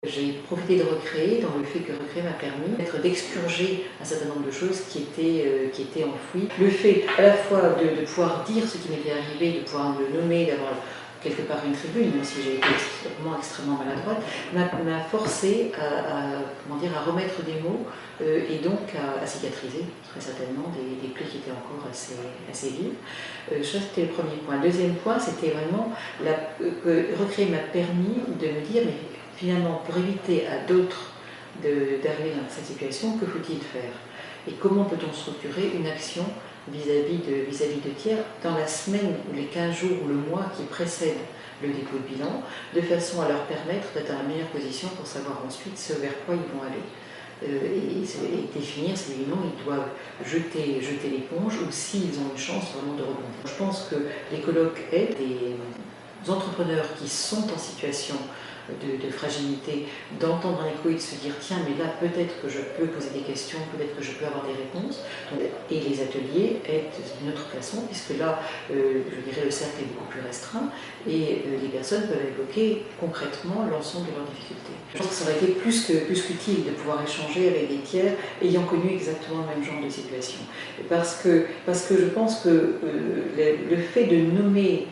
J'ai profité de Recréer dans le fait que Recréer m'a permis d'expurger un certain nombre de choses qui étaient enfouies. Le fait à la fois de pouvoir dire ce qui m'était arrivé, de pouvoir le nommer, d'avoir quelque part une tribune, même si j'ai été extrêmement maladroite, m'a forcé à remettre des mots et donc à cicatriser très certainement des plaies qui étaient encore assez vives. Ça c'était le premier point. Le deuxième point, c'était vraiment que Recréer m'a permis de me dire, mais finalement, pour éviter à d'autres d'arriver dans cette situation, que faut-il faire? Et comment peut-on structurer une action vis-à-vis de tiers dans la semaine ou les 15 jours ou le mois qui précèdent le dépôt de bilan, de façon à leur permettre d'être dans la meilleure position pour savoir ensuite ce vers quoi ils vont aller. Et définir si oui ou non ils doivent jeter l'éponge ou s'ils ont une chance vraiment de rebondir. Je pense que les colloques aident des entrepreneurs qui sont en situation de fragilité, d'entendre un écho et de se dire tiens mais là peut-être que je peux poser des questions, peut-être que je peux avoir des réponses. Et les ateliers aident d'une autre façon puisque là je dirais le cercle est beaucoup plus restreint et les personnes peuvent évoquer concrètement l'ensemble de leurs difficultés. Je pense que ça aurait été plus qu'utile de pouvoir échanger avec des tiers ayant connu exactement le même genre de situation. Parce que je pense que le fait de nommer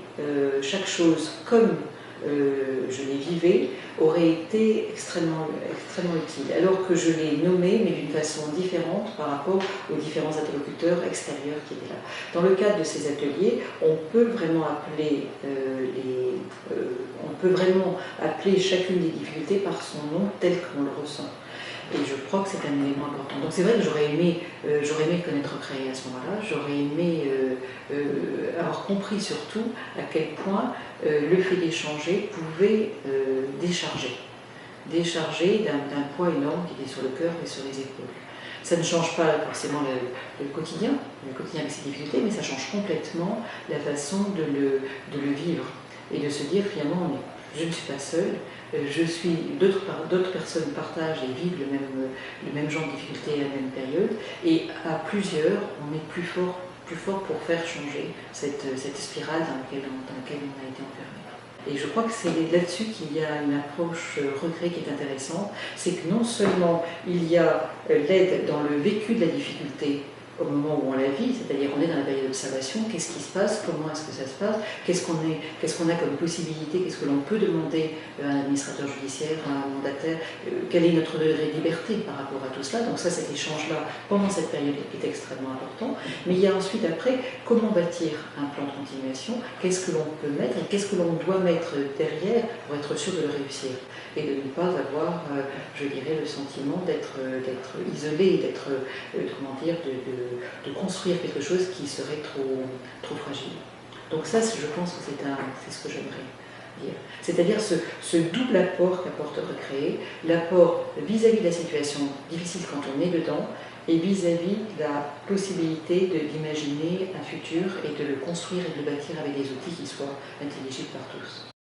chaque chose comme je les vivais, aurait été extrêmement utile, alors que je l'ai nommé, mais d'une façon différente par rapport aux différents interlocuteurs extérieurs qui étaient là. Dans le cadre de ces ateliers, on peut vraiment appeler chacune des difficultés par son nom tel qu'on le ressent. Et je crois que c'est un élément important. Donc c'est vrai que j'aurais aimé connaître Recréer à ce moment-là, j'aurais aimé avoir compris surtout à quel point le fait d'échanger pouvait décharger d'un poids énorme qui était sur le cœur et sur les épaules. Ça ne change pas forcément le quotidien avec ses difficultés, mais ça change complètement la façon de le vivre et de se dire finalement je ne suis pas seule, d'autres personnes partagent et vivent le même genre de difficultés à la même période, et à plusieurs, on est plus fort pour faire changer cette spirale dans laquelle on a été enfermé. Et je crois que c'est là-dessus qu'il y a une approche Recréer qui est intéressante, c'est que non seulement il y a l'aide dans le vécu de la difficulté, au moment où on la vit, c'est-à-dire on est dans la période d'observation, qu'est-ce qui se passe, comment est-ce que ça se passe, qu'est-ce qu'on a comme possibilité, qu'est-ce que l'on peut demander à un administrateur judiciaire, à un mandataire, quel est notre degré de liberté par rapport à tout cela. Donc ça, cet échange-là, pendant cette période est extrêmement important. Mais il y a ensuite après, comment bâtir un plan de continuation, qu'est-ce que l'on peut mettre et qu'est-ce que l'on doit mettre derrière pour être sûr de le réussir et de ne pas avoir, je dirais, le sentiment d'être isolé, de construire quelque chose qui serait trop fragile. Donc ça, je pense que c'est ce que j'aimerais dire. C'est-à-dire ce double apport qu'apporte Recréer, l'apport vis-à-vis de la situation difficile quand on est dedans, et vis-à-vis de la possibilité d'imaginer un futur et de le construire et de le bâtir avec des outils qui soient intelligibles par tous.